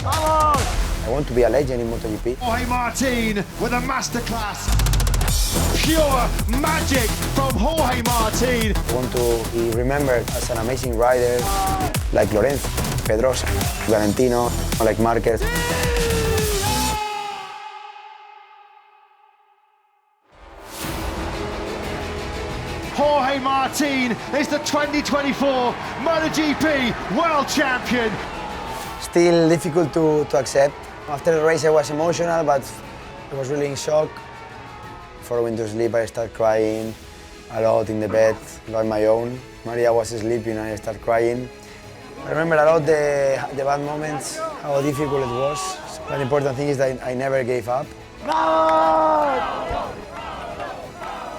I want to be a legend in MotoGP. Jorge Martin with a masterclass. Pure magic from Jorge Martin. I want to be remembered as an amazing rider like Lorenzo, Pedrosa, Valentino, like Marquez. Jorge Martin is the 2024 MotoGP World Champion. Still difficult to accept. After the race I was emotional, but I was really in shock. Before I went to sleep I started crying a lot in the bed by my own. Maria was sleeping and I started crying. I remember a lot the bad moments, how difficult it was. But the important thing is that I never gave up.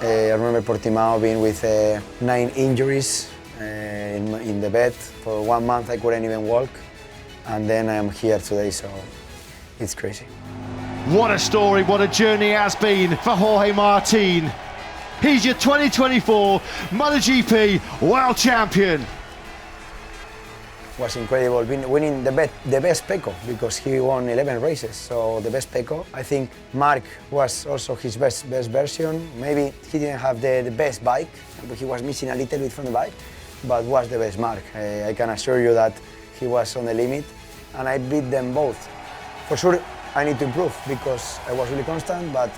I remember Portimao being with 9 injuries in the bed. For 1 month I couldn't even walk. And then I am here today, so it's crazy. What a story, what a journey it has been for Jorge Martin. He's your 2024 MotoGP World Champion. It was incredible winning the best Pecco, because he won 11 races, so the best Pecco. I think Marc was also his best version. Maybe he didn't have the best bike, but he was missing a little bit from the bike, but was the best Marc. I can assure you that he was on the limit, and I beat them both. For sure, I need to improve because I was really constant, but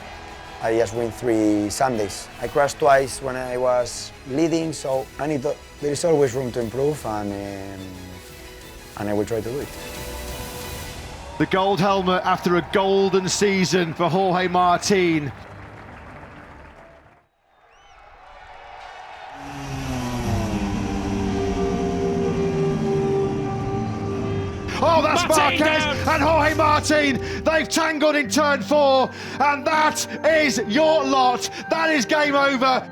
I just win 3 Sundays. I crashed twice when I was leading, so there is always room to improve, and I will try to do it. The gold helmet after a golden season for Jorge Martin. Oh, that's Marquez and Jorge Martin. They've tangled in turn 4, and that is your lot. That is game over.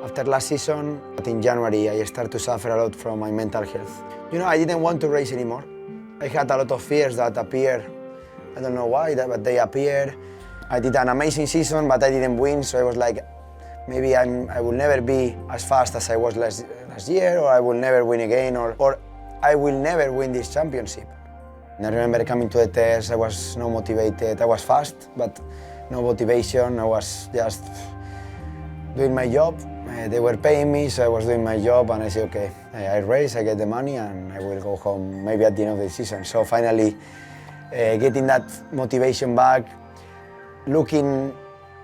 After last season, in January, I started to suffer a lot from my mental health. You know, I didn't want to race anymore. I had a lot of fears that appeared. I don't know why, but they appeared. I did an amazing season, but I didn't win, so I was like, maybe I will never be as fast as I was last year, or I will never win again, or I will never win this championship. And I remember coming to the test, I was not motivated. I was fast, but no motivation. I was just doing my job. They were paying me, so I was doing my job, and I said, okay, I race, I get the money, and I will go home maybe at the end of the season. So finally, getting that motivation back, looking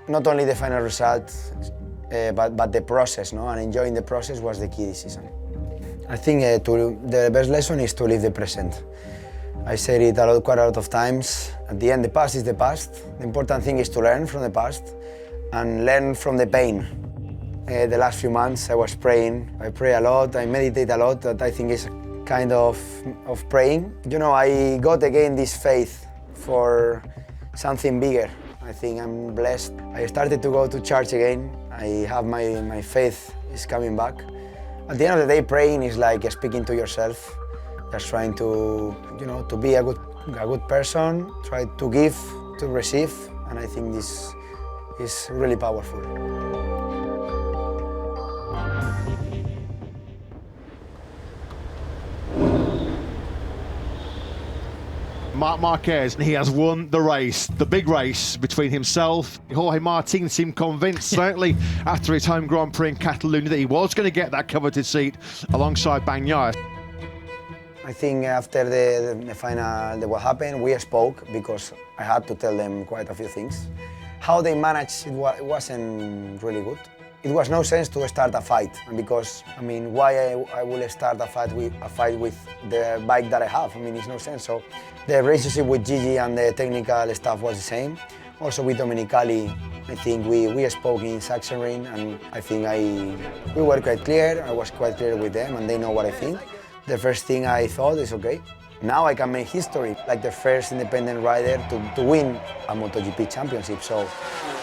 not only the final result, but the process, no? And enjoying the process was the key this season. I think the best lesson is to live the present. I said it quite a lot of times. At the end, the past is the past. The important thing is to learn from the past and learn from the pain. The last few months I was praying. I pray a lot, I meditate a lot. That I think is kind of praying. You know, I got again this faith for something bigger. I think I'm blessed. I started to go to church again. I have my faith is coming back. At the end of the day, praying is like speaking to yourself, just trying to, you know, to be a good person, try to give, to receive, and I think this is really powerful. Marc Marquez, he has won the race, the big race between himself. Jorge Martin seemed convinced, certainly after his home Grand Prix in Catalonia, that he was going to get that coveted seat alongside Bagnaia. I think after the final, what happened, we spoke because I had to tell them quite a few things. How they managed it wasn't really good. It was no sense to start a fight, because I mean, why I will start a fight with the bike that I have? I mean, it's no sense. So the relationship with Gigi and the technical staff was the same. Also with Domenicali, I think we spoke in Sachsenring, and I think we were quite clear. I was quite clear with them, and they know what I think. The first thing I thought is, okay, now I can make history, like the first independent rider to win a MotoGP championship. So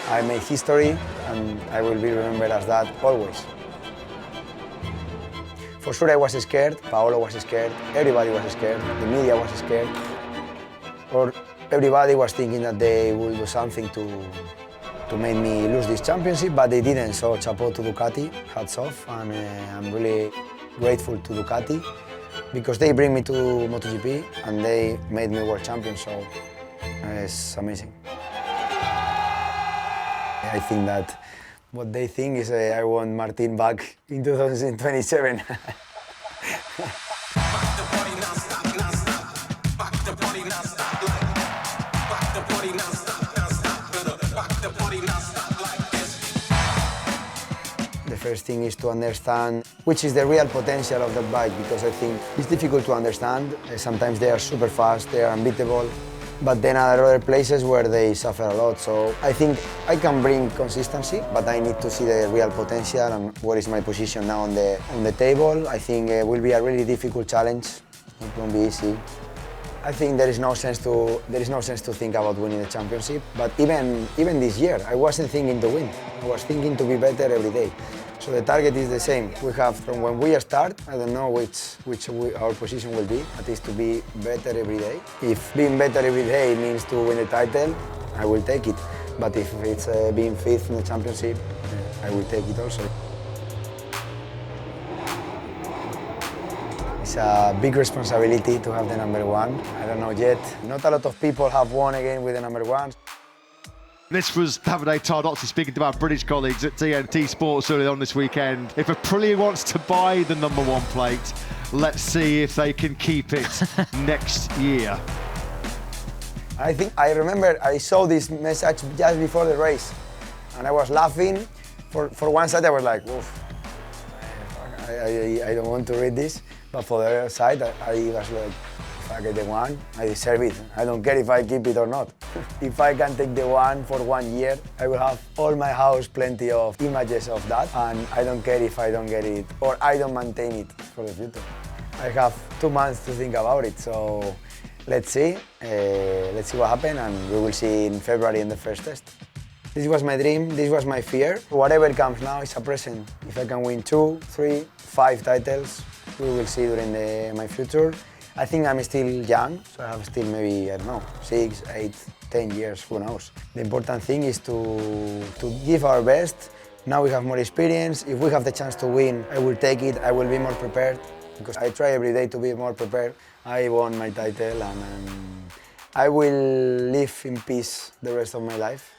I made history, and I will be remembered as that always. For sure I was scared, Paolo was scared, everybody was scared, the media was scared. Or everybody was thinking that they will do something to to make me lose this championship, but they didn't, so chapeau to Ducati, hats off, and I'm really grateful to Ducati because they bring me to MotoGP and they made me world champion, so it's amazing. I think that what they think is I want Martin back in 2027. The first thing is to understand which is the real potential of that bike, because I think it's difficult to understand. Sometimes they are super fast, they are unbeatable, but then there are other places where they suffer a lot. So I think I can bring consistency, but I need to see the real potential and what is my position now on the table. I think it will be a really difficult challenge. It won't be easy. I think there is no sense to think about winning the championship. But even this year, I wasn't thinking to win. I was thinking to be better every day. So the target is the same. We have from when we start. I don't know which our position will be. At least to be better every day. If being better every day means to win the title, I will take it. But if it's being fifth in the championship, I will take it also. It's a big responsibility to have the number one. I don't know yet. Not a lot of people have won again with the number one. This was Davide Tardozzi speaking to our British colleagues at TNT Sports earlier on this weekend. If Aprilia wants to buy the number one plate, let's see if they can keep it next year. I remember I saw this message just before the race and I was laughing. For one side I was like, oof, I don't want to read this. But for the other side, I was like, if I get the one, I deserve it. I don't care if I keep it or not. If I can take the one for 1 year, I will have all my house plenty of images of that, and I don't care if I don't get it or I don't maintain it for the future. I have 2 months to think about it, so let's see. Let's see what happens, and we will see in February in the first test. This was my dream, this was my fear. Whatever comes now is a present. If I can win 2, 3, 5 titles, we will see during my future. I think I'm still young, so I have still maybe, I don't know, 6, 8, 10 years, who knows. The important thing is to give our best. Now we have more experience. If we have the chance to win, I will take it. I will be more prepared because I try every day to be more prepared. I won my title and I will live in peace the rest of my life.